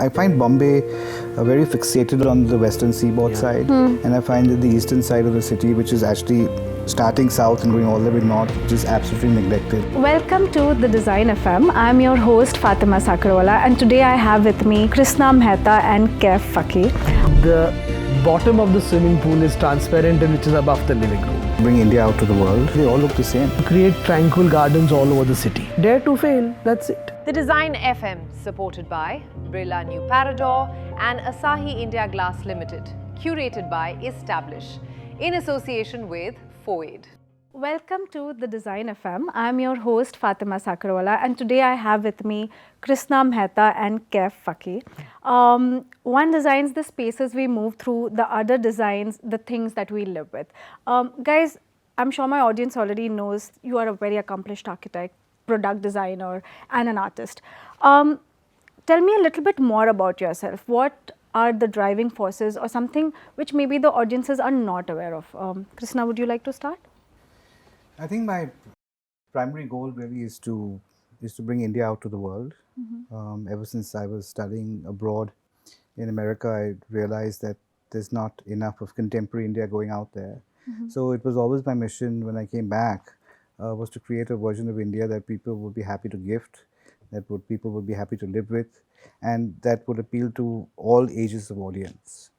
I find Bombay very fixated on the western seaboard side, and I find that the eastern side of the city, which is actually starting south and going all the way north, is absolutely neglected. Welcome to the DesignFM. I'm your host Fatima Sakrawala, and today I have with me Krsnaa Mehta and Kaif Faquih. The bottom of the swimming pool is transparent and which is above the living room. Bring India out to the world, they all look the same. Create tranquil gardens all over the city. Dare to fail, that's it. The DesignFM, supported by BirlaNu Parador and Asahi India Glass Limited, curated by Eztablish, in association with FOAID. Welcome to the DesignFM. I'm your host Fatima Sakrawala, and today I have with me Krsnaa Mehta and Kaif Faquih. One designs the spaces we move through, the other designs the things that we live with. Guys, I'm sure my audience already knows you are a very accomplished architect, product designer, and an artist. Tell me a little bit more about yourself. What are the driving forces or something which maybe the audiences are not aware of? Krsnaa, would you like to start? I think my primary goal really is to bring India out to the world. Ever since I was studying abroad in America, I realized that there's not enough of contemporary India going out there. So it was always my mission when I came back was to create a version of India that people would be happy to gift, people would be happy to live with, and that would appeal to all ages of audience.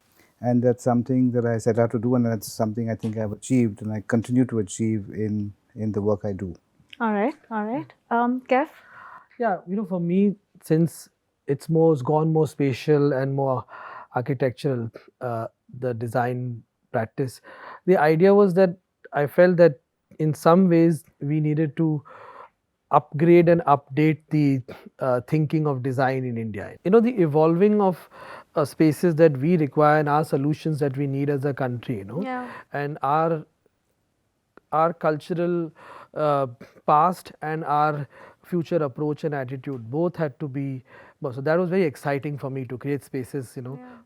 And that's something that I set out to do, and that's something I think I've achieved, and I continue to achieve in the work I do. All right. Kaif? Yeah, for me, since it's gone more spatial and more architectural, the design practice, the idea was that I felt that in some ways we needed to upgrade and update the thinking of design in India. The evolving of spaces that we require and our solutions that we need as a country, and our cultural past and our future approach and attitude both had to be. So that was very exciting for me to create spaces,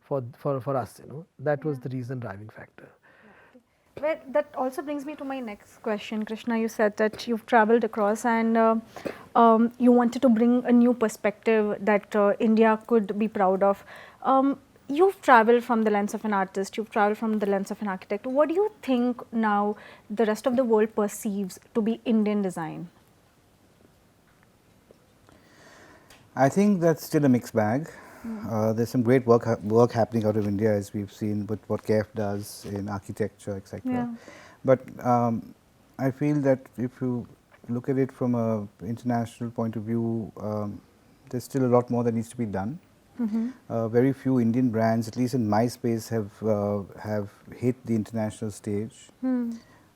for us. That was the reason driving factor. Well, that also brings me to my next question. Krsnaa, you said that you've traveled across and you wanted to bring a new perspective that India could be proud of. You've traveled from the lens of an artist, you've traveled from the lens of an architect. What do you think now the rest of the world perceives to be Indian design? I think that's still a mixed bag. There's some great work happening out of India, as we've seen with what Kaif does in architecture, etc. Yeah. But I feel that if you look at it from an international point of view, there's still a lot more that needs to be done. Very few Indian brands, at least in my space, have hit the international stage.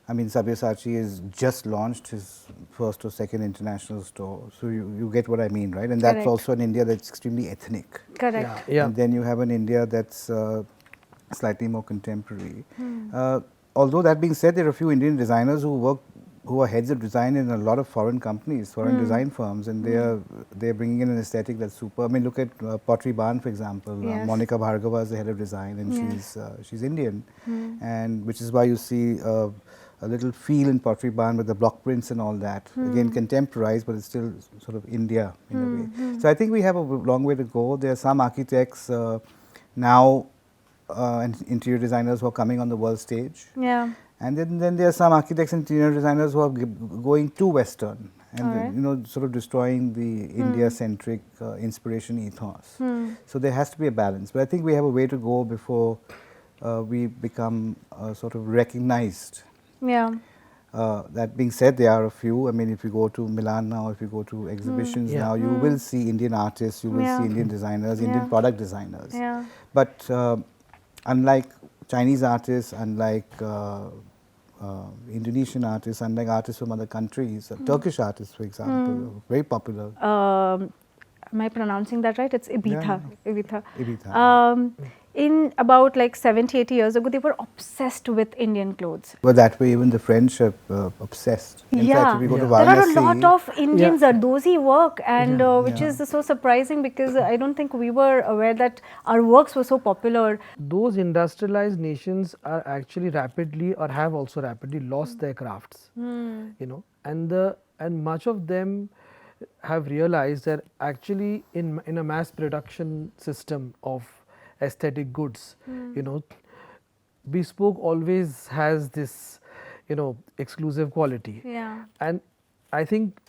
I mean, Sabyasachi has just launched his first or second international store. So you get what I mean, right? And that's Correct. also an India that's extremely ethnic. Correct. Yeah. And then you have an India that's slightly more contemporary. Although that being said, there are a few Indian designers who are heads of design in a lot of foreign companies, foreign design firms, and they're bringing in an aesthetic that's super. I mean, look at Pottery Barn, for example. Yes. Monica Bhargava is the head of design, and she's Indian, and which is why you see a little feel in Pottery Barn with the block prints and all that. Again, contemporized, but it's still sort of India in a way. So I think we have a long way to go. There are some architects now and interior designers who are coming on the world stage. Yeah. And then there are some architects and interior designers who are going too Western and sort of destroying the India-centric inspiration ethos. So there has to be a balance. But I think we have a way to go before we become sort of recognized. Yeah. That being said, there are a few. I mean, if you go to Milan now, if you go to exhibitions now, you will see Indian artists, you will see Indian designers, Indian product designers. Yeah. But unlike Chinese artists, unlike Indonesian artists, unlike artists from other countries, Turkish artists, for example, very popular. Am I pronouncing that right? It's Ibiza. Yeah. Ibiza. In about like 70, 80 years ago, they were obsessed with Indian clothes. But that way, even the French are obsessed. In fact, if you go to There are a Varanasi, lot of Indian Zardozi work, and which is so surprising because I don't think we were aware that our works were so popular. Those industrialized nations are actually rapidly or have also rapidly lost their crafts, and much of them have realized that actually in a mass production system of aesthetic goods, you know, bespoke always has this, you know, exclusive quality. Yeah. And I think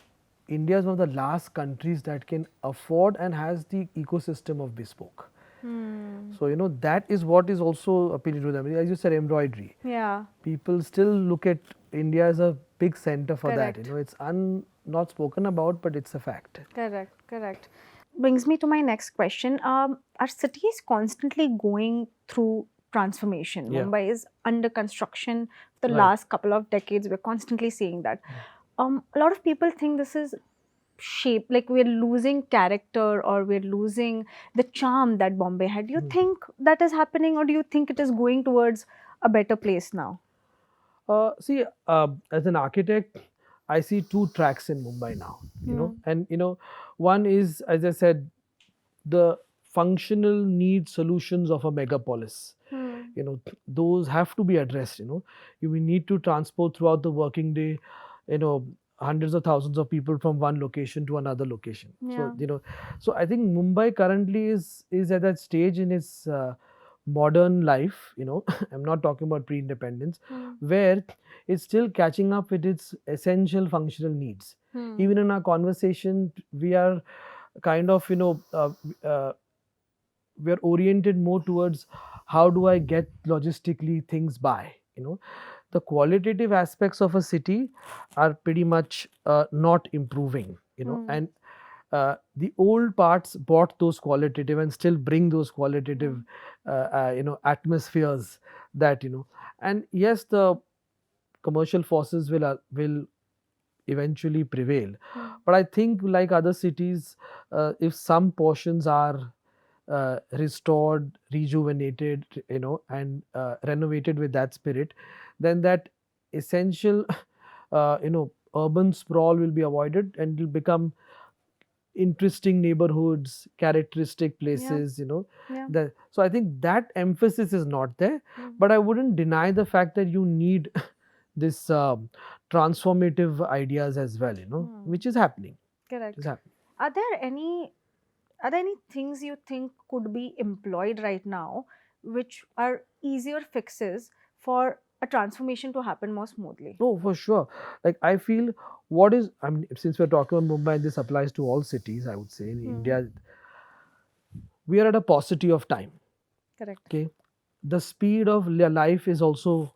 India is one of the last countries that can afford and has the ecosystem of bespoke. So, you know, that is what is also appealing to them. As you said, embroidery. Yeah. People still look at India as a big center for that. Correct. You know, it's not spoken about, but it's a fact. Correct, correct. Brings me to my next question. Our city is constantly going through transformation. Yeah. Mumbai is under construction for the Right. last couple of decades. We're constantly seeing that. A lot of people think this is shape, like we're losing character or we're losing the charm that Bombay had. Do you think that is happening, or do you think it is going towards a better place now? See, as an architect, I see two tracks in Mumbai now. You know, and you know, one is, as I said, the functional need solutions of a megapolis. You know, those have to be addressed. You know, you will need to transport throughout the working day, you know, hundreds of thousands of people from one location to another location. Yeah. So, you know, so I think Mumbai currently is at that stage in its modern life, you know, I'm not talking about pre-independence, where it's still catching up with its essential functional needs. Even in our conversation, we are kind of, you know, we're oriented more towards how do I get logistically things by, you know. The qualitative aspects of a city are pretty much not improving, you know, and the old parts bought those qualitative and still bring those qualitative you know, atmospheres that, you know, and yes, the commercial forces will eventually prevail, but I think like other cities, if some portions are restored, rejuvenated, you know, and renovated with that spirit, then that essential you know, urban sprawl will be avoided and it will become interesting neighborhoods, characteristic places, you know. Yeah. So I think that emphasis is not there, but I wouldn't deny the fact that you need this transformative ideas as well, you know, which is happening. Correct. Is happening. Are there any things you think could be employed right now which are easier fixes for a transformation to happen more smoothly? No, for sure. Like I feel what is, I mean, since we're talking about Mumbai, and this applies to all cities, I would say in India, we are at a paucity of time. Correct. Okay, the speed of life is also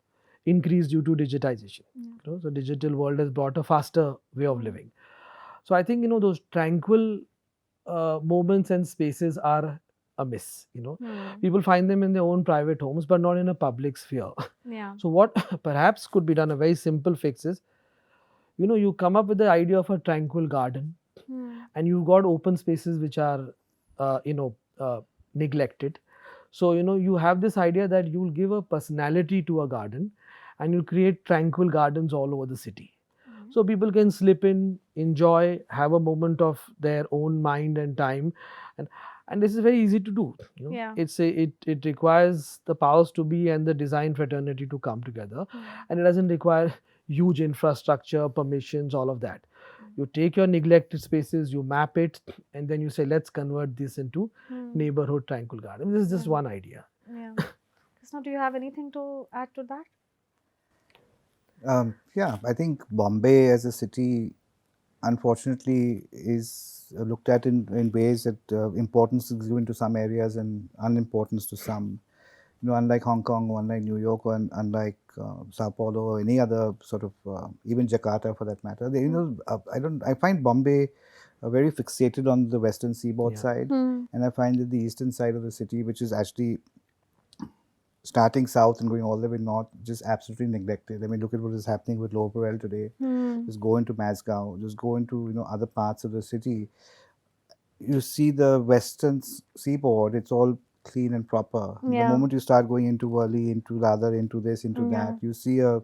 increased due to digitization. You know, so digital world has brought a faster way of living. So I think, you know, those tranquil moments and spaces are amiss. You know, people find them in their own private homes, but not in a public sphere. Yeah. So what perhaps could be done, a very simple fix is, you know, you come up with the idea of a tranquil garden, and you've got open spaces which are you know, neglected. So, you know, you have this idea that you'll give a personality to a garden and you'll create tranquil gardens all over the city. So people can slip in, enjoy, have a moment of their own mind and time, and this is very easy to do. You know, Yeah. it requires the powers to be and the design fraternity to come together, and it doesn't require huge infrastructure, permissions, all of that. You take your neglected spaces, you map it, and then you say, let's convert this into neighborhood tranquil garden. This is just one idea. Yeah. Krishna, do you have anything to add to that? Yeah, I think Bombay as a city, unfortunately, is looked at in ways that importance is given to some areas and unimportance to some. You know, unlike Hong Kong, or unlike New York, or unlike Sao Paulo, or any other sort of, even Jakarta for that matter. They, you know, I find Bombay very fixated on the western seaboard side, and I find that the eastern side of the city, which is actually starting south and going all the way north, just absolutely neglected. I mean, look at what is happening with Lower Parel today. Just go into Mazgaon, just go into, you know, other parts of the city. You see the western seaboard, it's all clean and proper. The Yeah. moment you start going into Worli, into Dadar, into this, into that, you see a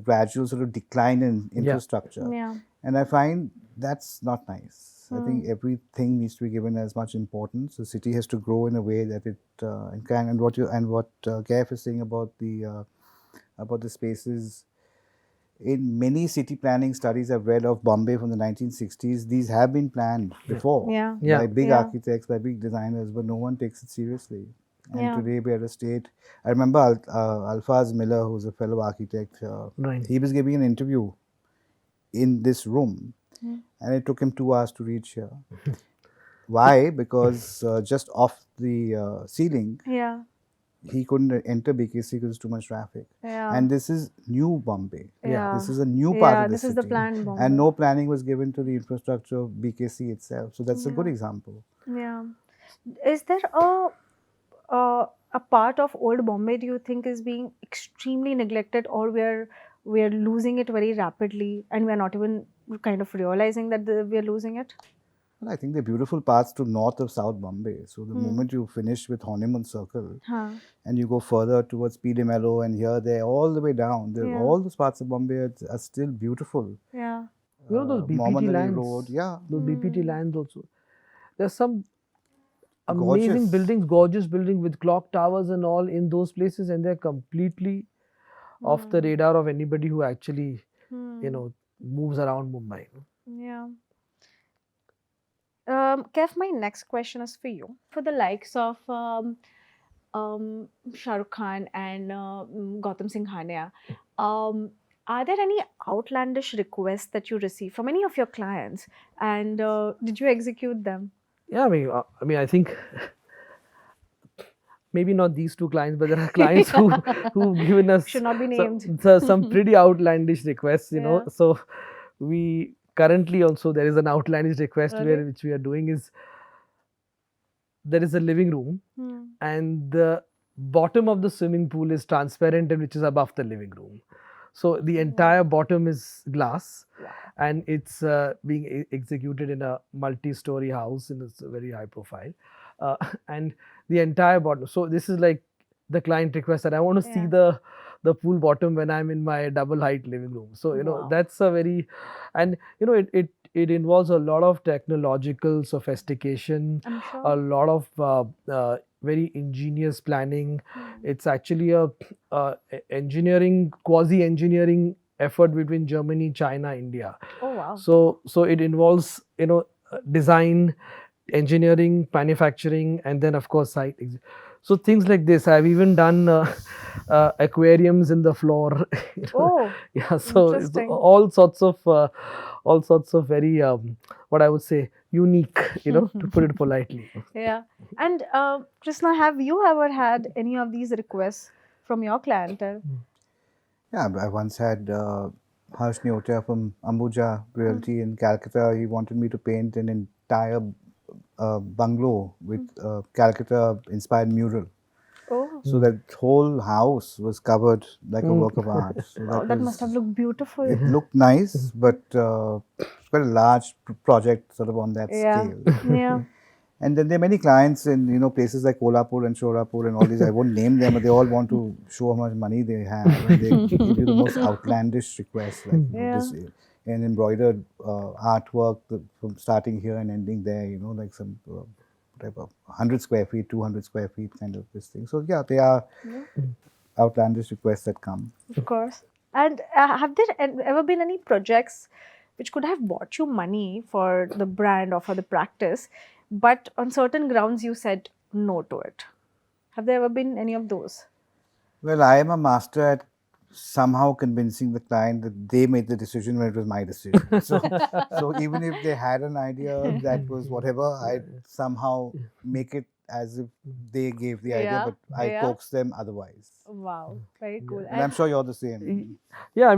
gradual sort of decline in infrastructure. Yeah. And I find that's not nice. I think everything needs to be given as much importance. The city has to grow in a way that it can. And what Kaif is saying about the spaces, in many city planning studies I've read of Bombay from the 1960s, these have been planned before Yeah. Yeah. by big Yeah. architects, by big designers, but no one takes it seriously. And Yeah. today we are at a state. I remember Alfaz Miller, who's a fellow architect, Right. he was giving an interview in this room, and it took him 2 hours to reach here. Why? Because just off the ceiling, Yeah. he couldn't enter BKC because too much traffic. Yeah. And this is new Bombay. Yeah. This is a new part of the this city. is the planned Bombay. And no planning was given to the infrastructure of BKC itself. So that's a good Yeah. example. Yeah. Is there a part of old Bombay do you think is being extremely neglected, or we're losing it very rapidly and we're not even kind of realizing that we're losing it? Well, I think the beautiful parts to north of South Bombay. So the moment you finish with Honeymoon Circle Huh. and you go further towards P. De Mello and here, there, all the way down, Yeah. all those parts of Bombay are still beautiful. Yeah. You know those BPT Mohammed Ali lands? Road, yeah. Those BPT lands also. There's some Gorgeous. amazing buildings, gorgeous building with clock towers and all in those places, and they're completely off the radar of anybody who actually, moves around Mumbai. Yeah. Kev, my next question is for you. For the likes of Shah Rukh Khan and Gautam Singhania, are there any outlandish requests that you receive from any of your clients, and did you execute them? Yeah, I think maybe not these two clients, but there are clients who've given us Should not be named. some pretty outlandish requests. Yeah. So we currently also there is an outlandish request Really? which we are doing is there is a living room and the bottom of the swimming pool is transparent and which is above the living room. So the entire bottom is glass, and it's being executed in a multi-story house, and it's very high profile. And the entire bottom. So this is like the client request that I want to see the pool bottom when I'm in my double height living room. So Wow. that's a very, and it involves a lot of technological sophistication, I'm sure. a lot of very ingenious planning. It's actually a quasi-engineering effort between Germany, China, India. Oh wow. So it involves design, engineering, manufacturing, and then of course site. So things like this. I've even done aquariums in the floor. Oh. Yeah. So it's Interesting. all sorts of very what I would say unique. To put it politely. Yeah. And Krsnaa, have you ever had any of these requests from your clientele? Yeah, I once had Harsh Neotia from Ambuja Realty in Calcutta. He wanted me to paint an entire bungalow with Calcutta-inspired mural. Oh. So that whole house was covered like a work of art. So That must have looked beautiful. It looked nice, but it's quite a large project sort of on that Yeah. scale. Yeah. And then there are many clients in places like Kolhapur and Shorapur and all these. I won't name them, but they all want to show how much money they have. And they give you the most outlandish requests, like this, an embroidered artwork from starting here and ending there. Like some whatever 100 square feet, 200 square feet kind of this thing. So yeah, they are outlandish requests that come. Of course. And have there ever been any projects which could have bought you money for the brand or for the practice, but on certain grounds you said no to it? Have there ever been any of those? Well, I am a master at somehow convincing the client that they made the decision when it was my decision. So even if they had an idea that was whatever, I'd somehow make it as if they gave the idea, Yeah, but I yeah. coax them otherwise. Wow, very cool. And I'm sure you're the same. Yeah,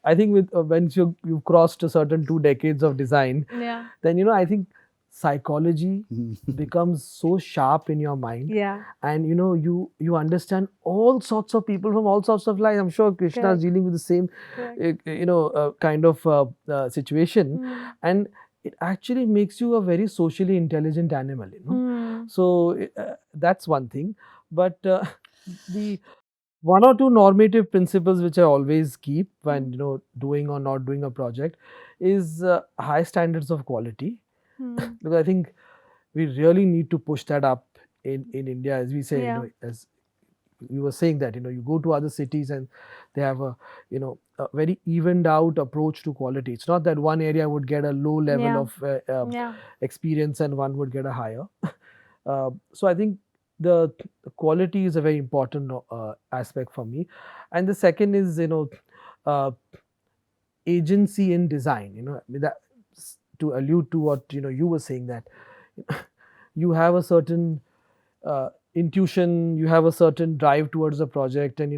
I think with once you've crossed a certain 2 decades of design, Yeah. then I think psychology becomes so sharp in your mind. Yeah. And you understand all sorts of people from all sorts of lives. I'm sure Krishna Correct. is dealing with the same kind of situation, and it actually makes you a very socially intelligent animal. So that's one thing. But the one or two normative principles which I always keep when doing or not doing a project is high standards of quality. Because I think we really need to push that up in India, as we say, Yeah. as you were saying that, you go to other cities and they have a very evened out approach to quality. It's not that one area would get a low level Yeah. of Yeah. experience and one would get a higher. So I think the quality is a very important aspect for me. And the second is, uh, agency in design. I mean, that, to allude to what you were saying, that you have a certain intuition, you have a certain drive towards the project, and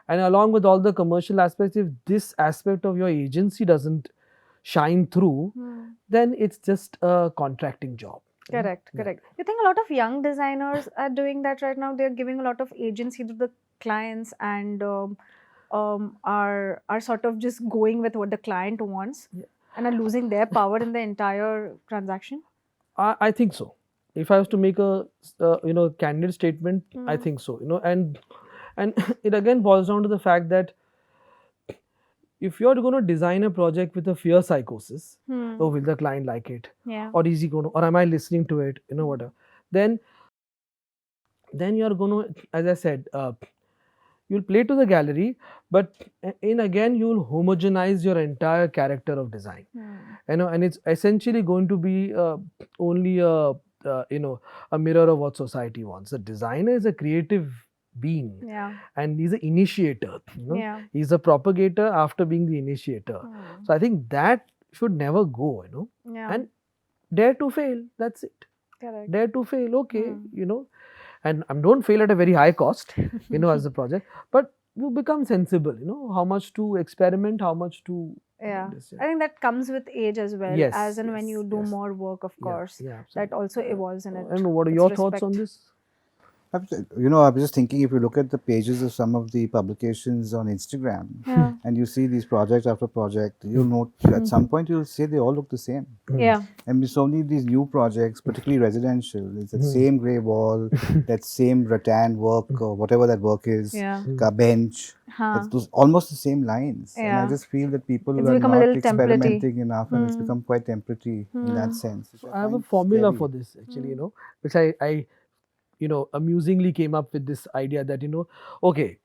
and along with all the commercial aspects, if this aspect of your agency doesn't shine through, then it's just a contracting job. Correct, correct. You think a lot of young designers are doing that right now? They're giving a lot of agency to the clients and are sort of just going with what the client wants and are losing their power in the entire transaction? I think so. If I was to make a candid statement, I think so. And it again boils down to the fact that if you're going to design a project with a fear psychosis, oh, will the client like it? Yeah. Or is he going to, or am I listening to it? Whatever. Then you're going to, as I said, you'll play to the gallery, but again you'll homogenize your entire character of design. And it's essentially going to be only a mirror of what society wants. The designer is a creative being, and he's an initiator. He's a propagator after being the initiator. So I think that should never go. And dare to fail. That's it. Correct. Dare to fail. Okay, and don't fail at a very high cost, as a project, but you become sensible, how much to experiment, how much to. I think that comes with age as well. Yes, as in when you do yes. more work, of course, Yeah, that also evolves in it. And what are your thoughts on this? I was just thinking, if you look at the pages of some of the publications on Instagram, and you see these project after project, you'll note at some point you'll say they all look the same. Yeah. And with so many of these new projects, particularly residential, it's that same grey wall, that same rattan work or whatever that work is, a bench. It's those, almost the same lines. And I just feel that people It's are become a not little experimenting enough, and it's become quite temporary in that sense. So I have a formula for this, actually, which I amusingly came up with this idea that, okay,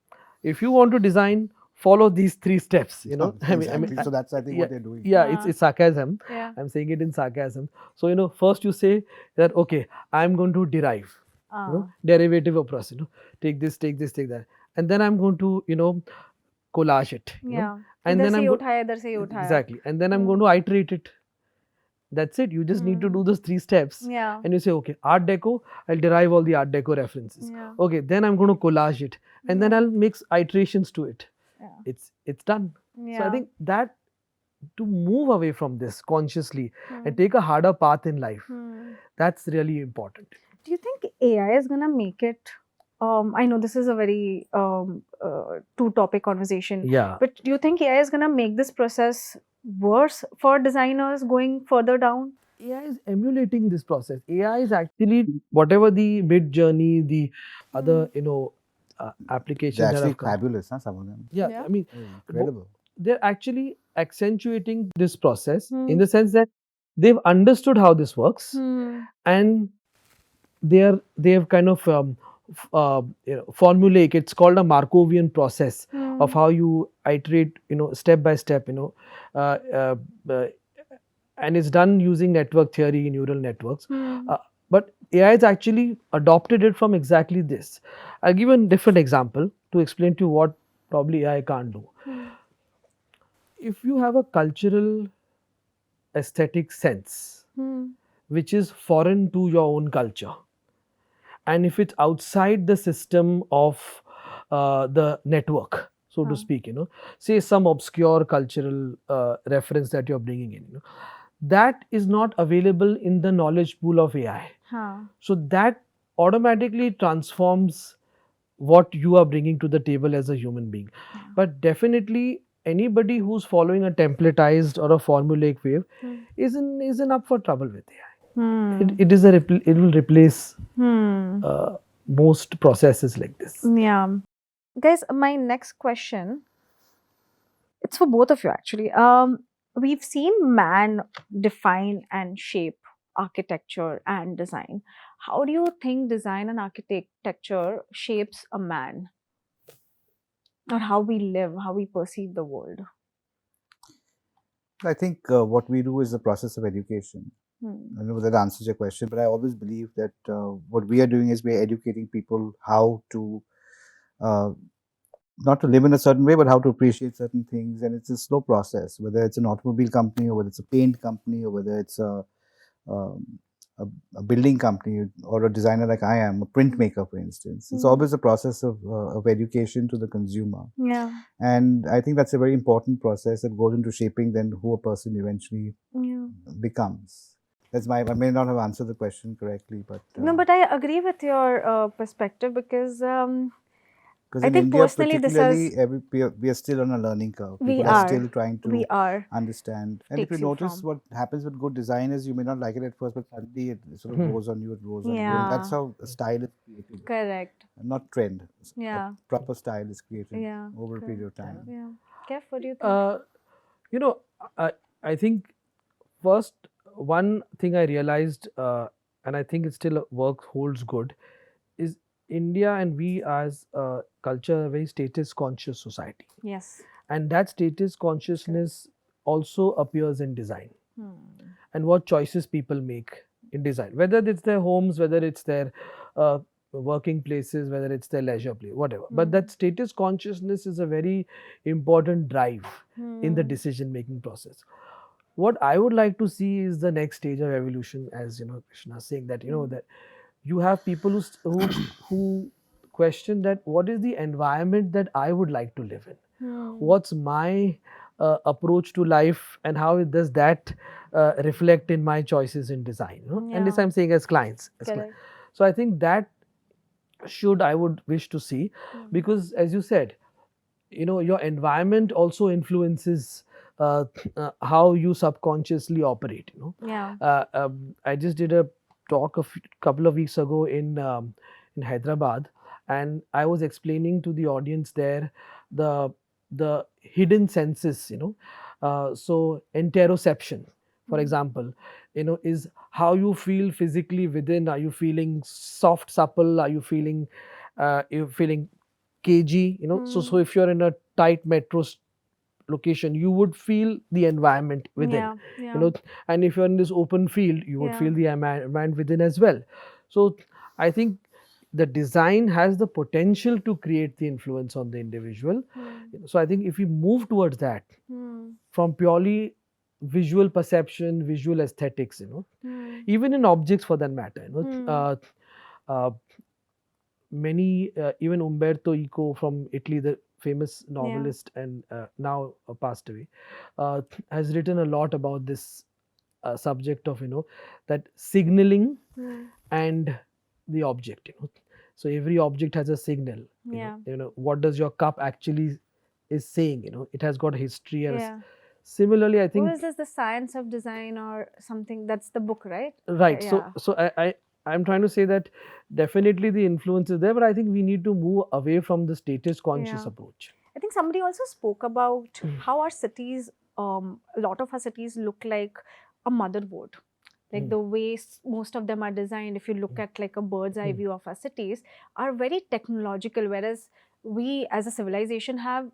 if you want to design, follow these 3 steps, Exactly. So that's, I think, what they're doing. Yeah, it's sarcasm. Yeah. I'm saying it in sarcasm. So, first you say that, okay, I'm going to derive, derivative of process, take this, take this, take that. And then I'm going to, collage it. And then I'm exactly. And then I'm going to iterate it. That's it. You just need to do those 3 steps. And you say, okay, Art Deco, I'll derive all the Art Deco references. Okay, then I'm going to collage it. And then I'll mix iterations to it. It's done. So I think that to move away from this consciously and take a harder path in life, that's really important. Do you think AI is going to make it? I know this is a very two-topic conversation. Yeah. But do you think AI is going to make this process worse for designers going further down? AI is emulating this process. AI is actually, whatever the mid journey, the other applications. They're actually fabulous, some of them. Yeah. I mean, incredible. They're actually accentuating this process in the sense that they've understood how this works, and they've kind of formulaic. It's called a Markovian process of how you iterate, step by step, and it's done using network theory, neural networks. But AI has actually adopted it from exactly this. I'll give a different example to explain to you what probably AI can't do. If you have a cultural aesthetic sense, which is foreign to your own culture, and if it's outside the system of the network, so to speak, say some obscure cultural reference that you're bringing in, that is not available in the knowledge pool of AI. So that automatically transforms what you are bringing to the table as a human being. But definitely anybody who's following a templatized or a formulaic wave isn't up for trouble with AI. It will replace most processes like this. Yeah. Guys, my next question, it's for both of you actually. We've seen man define and shape architecture and design. How do you think design and architecture shapes a man? or how we live, how we perceive the world? I think what we do is the process of education. Hmm. I know that answers your question, but I always believe that what we are doing is we are educating people how to uh, not to live in a certain way, but how to appreciate certain things. And it's a slow process, whether it's an automobile company or whether it's a paint company or whether it's um, a, a building company or a designer like I am, a printmaker, for instance. It's always a process of education to the consumer. Yeah. And I think that's a very important process that goes into shaping then who a person eventually Yeah. becomes. That's I may not have answered the question correctly, but No, but I agree with your perspective because because I in think India, personally this particularly, has we are still on a learning curve. we People are are still trying we to are understand. And if you takes you notice, from what happens with good design is you may not like it at first, but suddenly it sort of grows on you. It grows on you, and that's yeah, how a style is created, correct, not trend. A yeah, proper style is created yeah, over a period of correct. time. Yeah. Kev, what do you think? You know, I think first one thing I realized, and I think it still works holds good, is India and we as a culture, a very status conscious society, Yes. and that status consciousness also appears in design Hmm. and what choices people make in design, whether it's their homes, whether it's their uh, working places, whether it's their leisure place, whatever. But that status consciousness is a very important drive in the decision making process. What I would like to see is the next stage of evolution, as you know, Krishna saying that that you have people who question that what is the environment that I would like to live in, what's my approach to life, and how does that reflect in my choices in design, and this Yeah. I'm saying as clients, Correct. so I think that I would wish to see, because as you said, your environment also influences uh, how you subconsciously operate. Yeah. I just did a talk a couple of weeks ago in Hyderabad, and I was explaining to the audience there the hidden senses. So interoception, for example, is how you feel physically within. Are you feeling soft, supple? Are you feeling kg? So if you're in a tight metro location, you would feel the environment within. Yeah. Yeah. And if you're in this open field, you would Yeah. feel the environment within as well. So I think the design has the potential to create the influence on the individual. So I think if we move towards that from purely visual perception, visual aesthetics, even in objects for that matter, uh, many even Umberto Eco from Italy, the famous novelist and now passed away, has written a lot about this subject of that signaling and the object. So every object has a signal. Yeah. What does your cup actually is saying? It has got a history and Yeah. similarly, I Who think is this? The Science of Design or something? That's the book, right? right. Yeah. So I'm trying to say that definitely the influence is there, but I think we need to move away from the status conscious Yeah. approach. I think somebody also spoke about how our cities, a lot of our cities look like a motherboard. Like the way most of them are designed, if you look at like a bird's eye view of our cities, are very technological, whereas we as a civilization have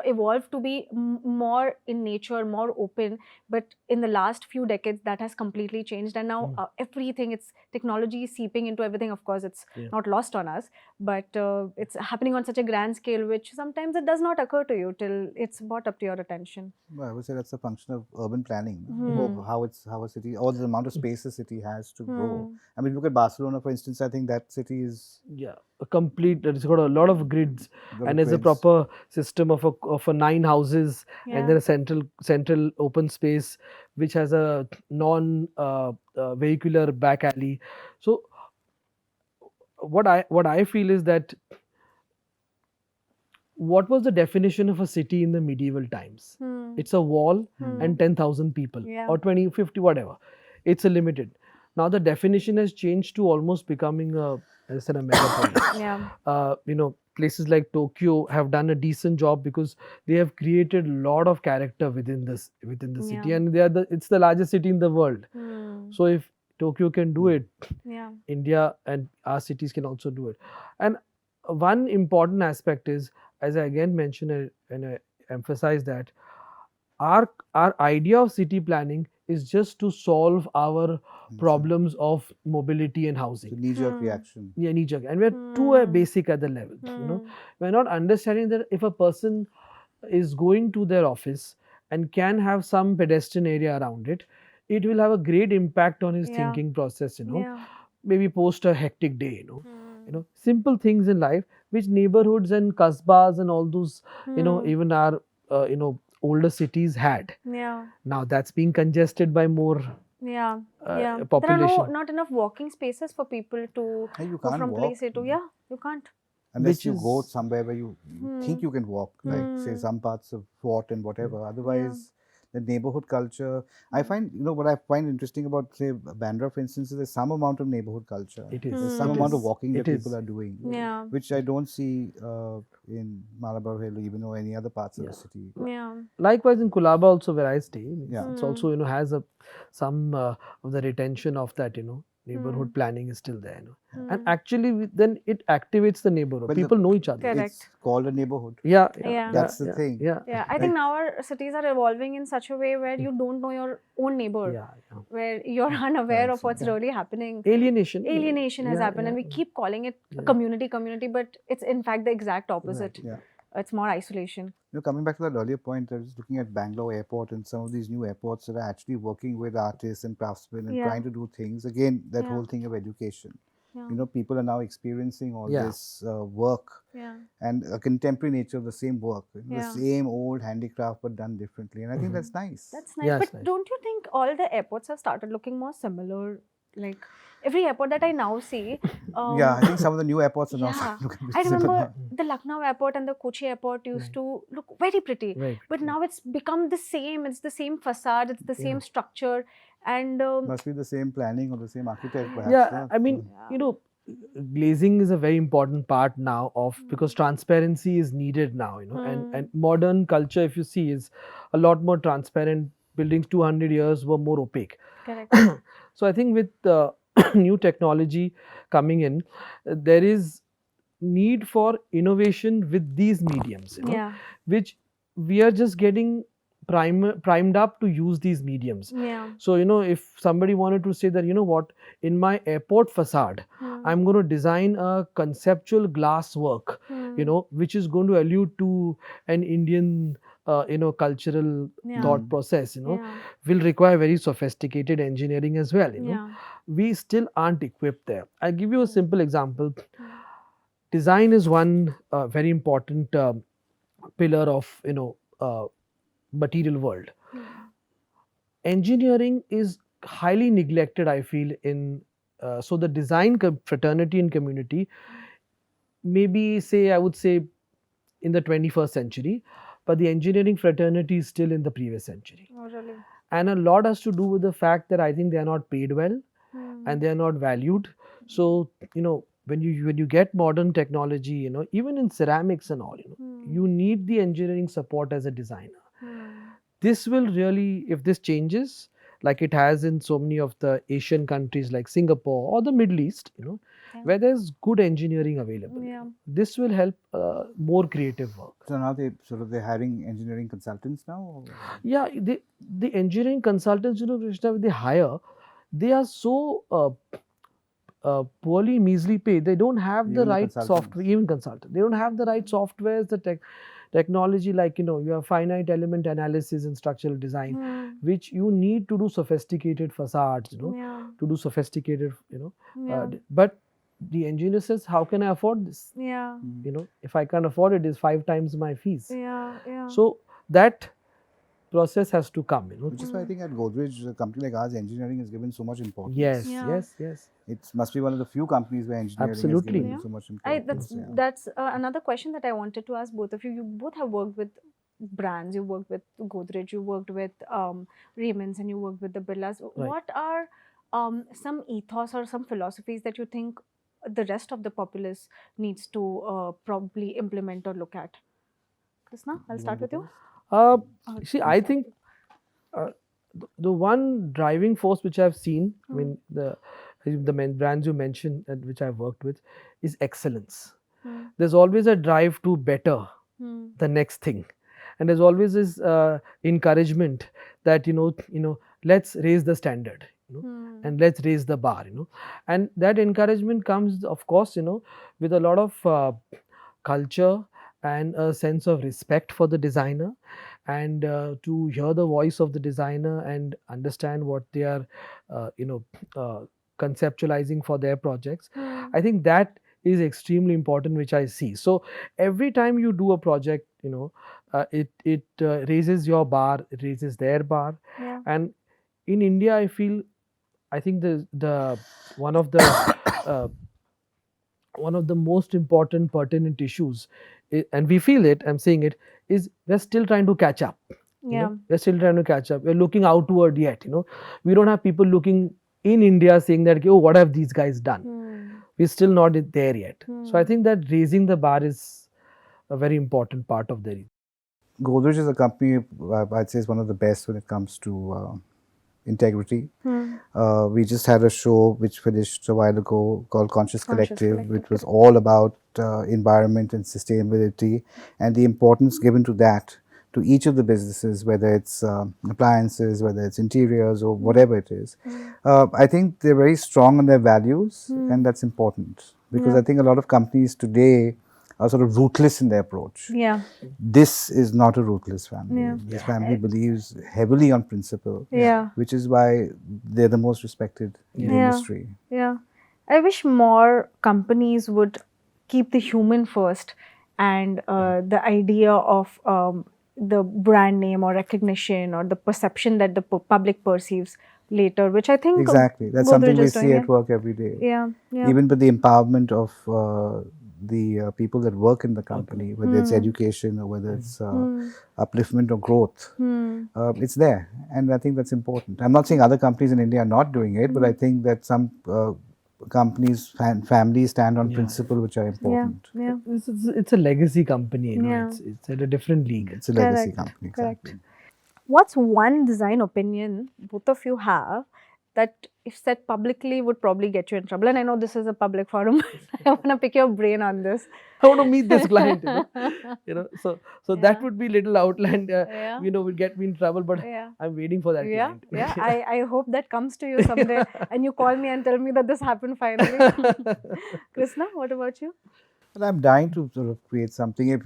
evolved to be more in nature, more open. But in the last few decades, that has completely changed, and now everything, it's technology seeping into everything. Of course, it's not lost on us, but it's happening on such a grand scale, which sometimes it does not occur to you till it's brought up to your attention. Well, I would say that's a function of urban planning, of how a city, or the amount of space a city has to grow. I mean, look at Barcelona, for instance. I think that city is A complete. It's got a lot of grids, got and there's a grids. proper system of a 9 houses, and then a central open space which has a non vehicular back alley. So what I feel is that what was the definition of a city in the medieval times? It's a wall and 10,000 people or 20, 50, whatever. It's a limited. Now the definition has changed to almost becoming as I said, a megapolis. Places like Tokyo have done a decent job because they have created a lot of character within the city, and it's the largest city in the world. So if Tokyo can do it, India and our cities can also do it. And one important aspect is as I again mentioned and I emphasize that our idea of city planning is just to solve our problems of mobility and So housing. knee-jerk reaction. Yeah, knee-jerk, and we're too basic at the level. You know, we're not understanding that if a person is going to their office and can have some pedestrian area around it, it will have a great impact on his thinking process. You know, maybe post a hectic day. You know, simple things in life which neighborhoods and kasbas and all those, you know, even our older cities had. Yeah. Now that's being congested by more Yeah. There population. are not enough walking spaces for people to Hey, you go can't from walk place A to, yeah, you can't. unless Which you go is- somewhere where you think you can walk, like say some parts of Fort and whatever. Otherwise, the neighborhood culture. I find, you know, what I find interesting about say Bandra, for instance, is there's some amount of neighborhood culture. It is. There's some It amount of is. walking that It people is. are doing, Yeah. which I don't see in Malabar Hill, even or any other parts of the city. Yeah. Likewise in Kulaba also where I stay, Yeah. it's also, you know, has some of the retention of that, you know, neighborhood planning is still there, you know. And actually then it activates the neighborhood. But People know each other. Correct. It's called a neighborhood. Yeah, That's the thing. Yeah. Yeah, I think now our cities are evolving in such a way where you don't know your own neighbor, Yeah. where you're unaware of what's really happening. Alienation. Alienation has happened, and we keep calling it a community, but it's in fact the exact opposite. Yeah. It's more isolation. You know, coming back to that earlier point, I was looking at Bangalore airport and some of these new airports that are actually working with artists and craftsmen and trying to do things. Again, that whole thing of education. You know, people are now experiencing all this work and a contemporary nature of the same work. You know, the same old handicraft but done differently. And I think that's nice. That's nice. Yeah, it's But nice. don't you think all the airports have started looking more similar? Like every airport that I now see. Yeah, I think some of the new airports are now Yeah. starting to look a bit I remember similar. the Lucknow airport and the Kochi airport used to look very pretty. Right. But now it's become the same. It's the same facade. It's the same structure. And Must be the same planning or the same architect perhaps. Yeah, I mean, you know, glazing is a very important part now of because transparency is needed now, you know, and modern culture, if you see, is a lot more transparent. Buildings 200 years were more opaque. correct. So I think with new technology coming in, there is need for innovation with these mediums, you know, Yeah. which we are just getting primed up to use these mediums. Yeah. So, you know, if somebody wanted to say that, you know what, in my airport facade, I'm going to design a conceptual glass work, you know, which is going to allude to an Indian, you know, cultural thought process, you know, will require very sophisticated engineering as well, you know. Yeah. We still aren't equipped there. I'll give you a simple example. Design is one very important pillar of, you know, material world. Engineering is highly neglected, I feel, in so the design fraternity and community, maybe say I would say in the 21st century, but the engineering fraternity is still in the previous century. Oh, really? And a lot has to do with the fact that I think they are not paid well and they are not valued. So, you know, when you get modern technology, you know, even in ceramics and all, you know, you need the engineering support as a designer. This will really, if this changes, like it has in so many of the Asian countries like Singapore or the Middle East, you know, where there's good engineering available. Yeah. This will help more creative work. So now they're hiring engineering consultants now? Or? Yeah, the engineering consultants, you know, Krishna, they hire, they are so poorly, measly paid. They don't have Even the the right consultants. software, even consultant. They don't have the right softwares, the technology, like, you know, you have finite element analysis and structural design, which you need to do sophisticated facades, you know, to do sophisticated, you know, but the engineer says, how can I afford this? Yeah. You know, if I can't afford it, it's 5 times my fees. Yeah. Yeah. So that process has to come, you know. Which is why I think at Godrej, a company like ours, engineering is given so much importance. Yes, Yeah. yes. It must be one of the few companies where engineering Absolutely. is given so much importance. That's another question that I wanted to ask both of you. You both have worked with brands. You worked with Godrej. You worked with Raymond's, and you worked with the Birlas. Right. What are some ethos or some philosophies that you think the rest of the populace needs to probably implement or look at? Krsnaa, I'll start with you. See, I think the one driving force which I've seen, I mean, the brands you mentioned and which I've worked with, is excellence. There's always a drive to better the next thing. And there's always this encouragement that let's raise the standard, and let's raise the bar, and that encouragement comes, of course, with a lot of culture and a sense of respect for the designer, and to hear the voice of the designer and understand what they are conceptualizing for their projects. I think that is extremely important, which I see. So every time you do a project, it raises your bar, it raises their bar. And in India, I think the one of the uh, one of the most important pertinent issues, and we feel it, I'm saying it, is we're still trying to catch up. We're still trying to catch up. We're looking outward yet. We don't have people looking in India saying that, oh, what have these guys done? We're still not there yet. So I think that raising the bar is a very important part of the. Godrej is a company I'd say is one of the best when it comes to integrity. We just had a show which finished a while ago called Conscious Collective, which was all about environment and sustainability and the importance given to that, to each of the businesses, whether it's appliances, whether it's interiors or whatever it is. I think they're very strong on their values, and that's important, because I think a lot of companies today are sort of ruthless in their approach. This is not a ruthless family. This family believes heavily on principle, which is why they're the most respected in the industry. I wish more companies would keep the human first, and the idea of the brand name or recognition or the perception that the public perceives later, which I think exactly, that's something we see at work every day. Even with the empowerment of the people that work in the company, whether it's education or whether it's upliftment or growth, it's there, and I think that's important. I'm not saying other companies in India are not doing it, but I think that some companies and families stand on principle which are important. It's a legacy company, it's at a different league. It's a legacy company, exactly. What's one design opinion both of you have that, if said publicly, would probably get you in trouble? And I know this is a public forum. I want to pick your brain on this. I want to meet this client, so that would be little outland, would get me in trouble, but I'm waiting for that client. I hope that comes to you someday and you call me and tell me that this happened finally. Krsnaa, what about you? Well, I'm dying to sort of create something. If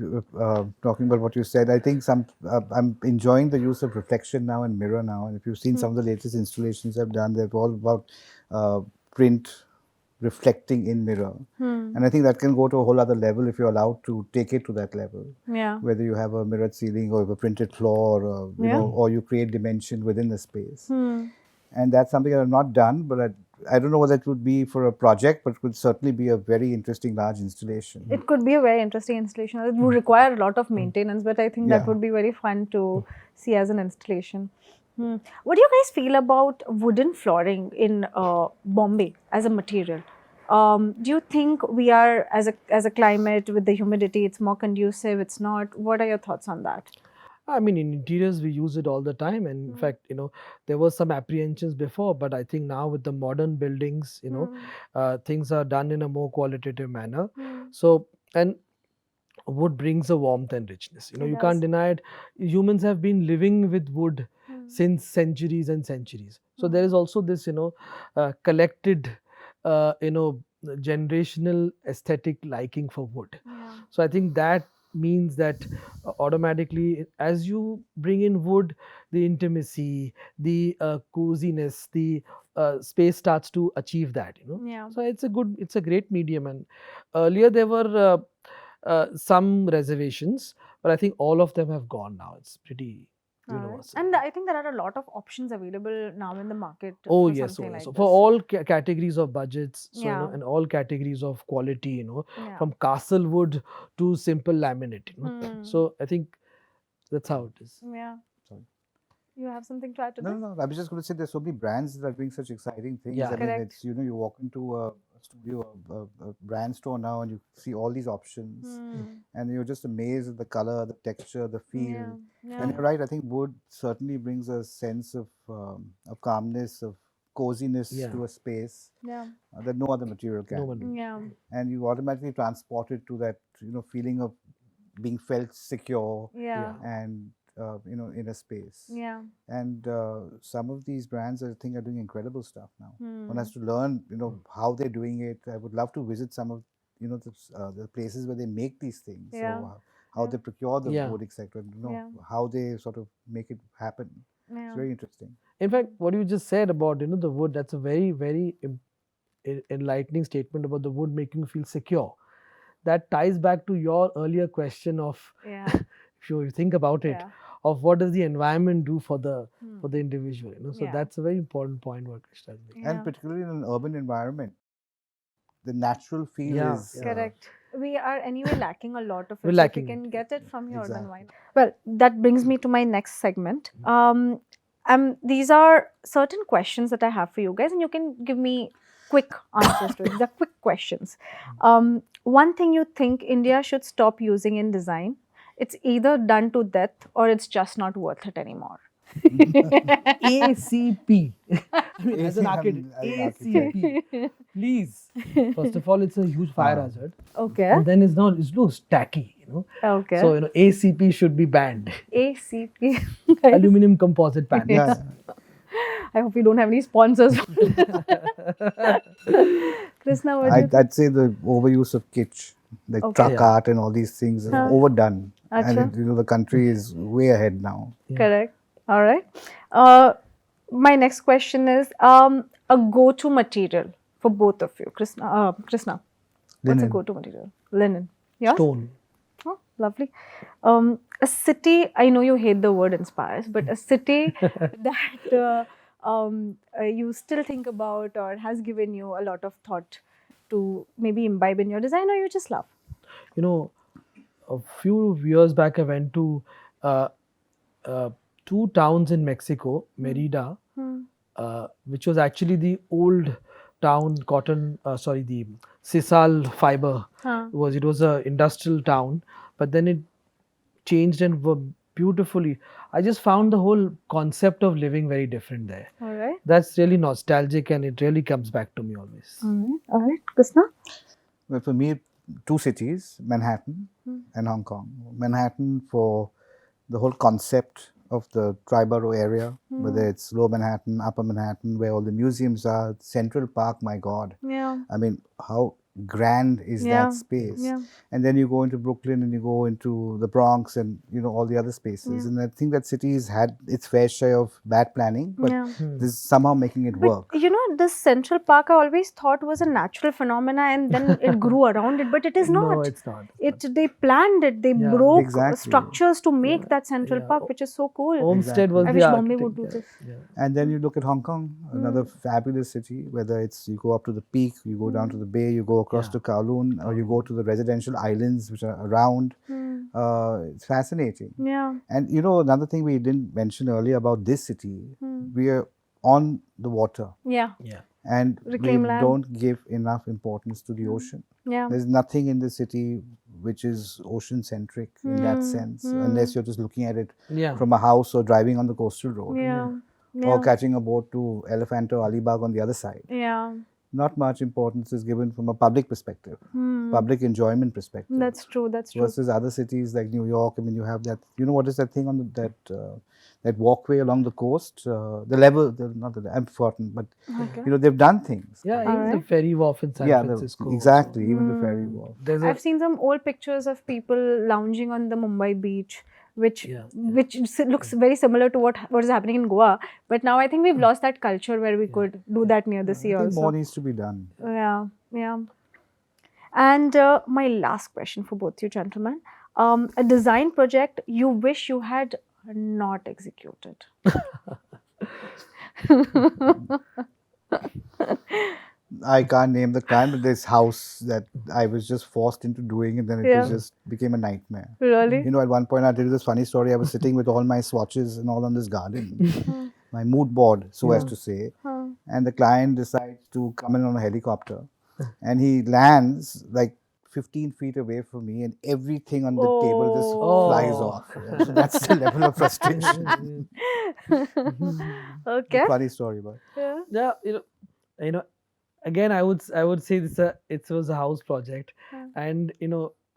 talking about what you said, I think I'm enjoying the use of reflection now and mirror now. And if you've seen some of the latest installations I've done, they're all about print reflecting in mirror. And I think that can go to a whole other level if you're allowed to take it to that level. Whether you have a mirrored ceiling or a printed floor, or, or you create dimension within the space. And that's something I've not done, but I don't know what that would be for a project, but it could certainly be a very interesting large installation. It could be a very interesting installation. It would require a lot of maintenance, but I think that would be very fun to see as an installation. What do you guys feel about wooden flooring in Bombay as a material? Do you think we are, as a climate with the humidity, it's more conducive, it's not? What are your thoughts on that? I mean, in interiors, we use it all the time. And in fact, there was some apprehensions before, but I think now with the modern buildings, things are done in a more qualitative manner. So, and wood brings a warmth and richness. You can't deny it. Humans have been living with wood since centuries and centuries. So there is also this, collected, generational aesthetic liking for wood. So I think that means that automatically, as you bring in wood, the intimacy, the coziness, the space starts to achieve that. So it's a great medium. And earlier there were some reservations, but I think all of them have gone now. It's pretty universal. And I think there are a lot of options available now in the market. Oh for yes, something like so this. for all categories of budgets, so and all categories of quality, from castle wood to simple laminate. So I think that's how it is. You have something to add to this? No. I was just going to say there's so many brands that are doing such exciting things. I mean, it's, you walk into a studio, a brand store now, and you see all these options, and you're just amazed at the color, the texture, the feel. And you're right. I think wood certainly brings a sense of calmness, of coziness to a space that no other material can. And you automatically transport it to that feeling of being felt secure Yeah. and in a space. Yeah. And some of these brands, I think, are doing incredible stuff now. One has Hmm. to learn, how they're doing it. I would love to visit some of, the places where they make these things. Yeah. So how Yeah. they procure the Yeah. wood, etc. Yeah. How they sort of make it happen. It's Yeah. very interesting. In fact, what you just said about the wood, that's a very very enlightening statement about the wood making you feel secure. That ties back to your earlier question of, Yeah. if you think about it, Yeah. of what does the environment do for the Hmm. individual. So Yeah. that's a very important point what Krishna is making. And Yeah. particularly in an urban environment, the natural feel Yeah, is yeah. Correct. We are anyway lacking a lot of it. We're So if lacking we it. can get it from your urban Exactly. wine. Well, that brings me to my next segment. These are certain questions that I have for you guys, and you can give me quick answers to it. These are quick questions. One thing you think India should stop using in design, it's either done to death or it's just not worth it anymore. ACP. I mean, as an I'm architect, an architect. ACP. Please. First of all, it's a huge fire hazard. Okay. And then it looks tacky, Okay. So, ACP should be banned. ACP. Aluminum composite panels. Yeah. I hope you don't have any sponsors. Krishna, what do you think? I'd say the overuse of kitsch, like Okay. truck Yeah. art and all these things, is Huh. overdone. And Acha. the country is way ahead now. Correct. All right. My next question is a go-to material for both of you. Krishna, what's a Linen. go-to material? Linen. Yes? Stone. Oh, lovely. A city, I know you hate the word inspires, but a city that you still think about or has given you a lot of thought to maybe imbibe in your design or you just love. A few years back, I went to two towns in Mexico, Merida, which was actually the old town the sisal fiber. Huh. It was a industrial town, but then it changed and beautifully. I just found the whole concept of living very different there. All right. That's really nostalgic, and it really comes back to me always. All right. Krishna? Well, for me, two cities, Manhattan and Hong Kong. Manhattan for the whole concept of the Triborough area, whether it's Lower Manhattan, Upper Manhattan, where all the museums are, Central Park, my God. Yeah. I mean, how grand is Yeah. that space? Yeah. And then you go into Brooklyn and you go into the Bronx and all the other spaces. Yeah. And I think that city has had its fair share of bad planning, but Yeah. this is somehow making it work. But this Central Park I always thought was a natural phenomena and then it grew around it, but it is not. No, it's not. They planned it, they Yeah. broke Exactly. structures to make that Central Yeah. Park, which is so cool. Olmsted was I the wish Bombay would architect, do this. yeah. And then you look at Hong Kong, another fabulous city, whether it's you go up to the Peak, you go down to the Bay, you go across to Kowloon, or you go to the residential islands which are around. It's fascinating. Yeah. And another thing we didn't mention earlier about this city, we are on the water Yeah. Yeah. and Reclaim we land. don't give enough importance to the ocean. Yeah. There's nothing in the city which is ocean centric in that sense, unless you're just looking at it Yeah. from a house or driving on the coastal road. Yeah. Or catching a boat to Elephant or Alibag on the other side. Yeah. Not much importance is given from a public perspective, public enjoyment perspective. That's true. That's true. Versus other cities like New York. I mean, you have that. What is that thing on that walkway along the coast? I've forgotten, but Okay. they've done things. Yeah, even the Alright. ferry wharf in San Yeah, Francisco. exactly. Even the ferry wharf. There's I've seen some old pictures of people lounging on the Mumbai beach, which looks very similar to what is happening in Goa. But now I think we've lost that culture where we could do that near the sea I think also. more needs to be done. Yeah, yeah. And my last question for both you gentlemen. A design project you wish you had not executed. I can't name the client, but this house that I was just forced into doing it, then it was just became a nightmare. Really? At one point, I'll tell you this funny story. I was sitting with all my swatches and all on this garden, my mood board, so as to say. And the client decides to come in on a helicopter. And he lands like 15 feet away from me, and everything on the table just flies off. Yeah, so that's the level of frustration. Okay. Funny story, but Yeah. Yeah, again, I would say it was a house project, and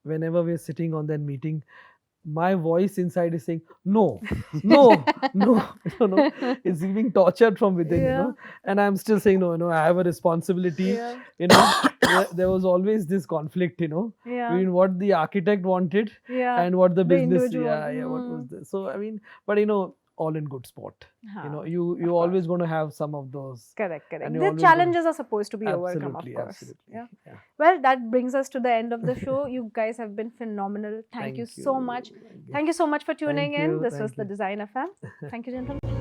whenever we're sitting on that meeting, my voice inside is saying, no, no, no, no. It's being tortured from within, you know. And I'm still saying, no, I have a responsibility, you know. There was always this conflict, you know, between what the architect wanted and what the business, what was this. So, I mean, but you know, all in good sport. You know, you always going to have some of those. Correct. and The you're always challenges are supposed to be overcome, of Absolutely, course. absolutely. Yeah. Yeah. Well, that brings us to the end of the show. You guys have been phenomenal. Thank you so much. Thank you so much for tuning in. This was the Design FM. Thank you, gentlemen.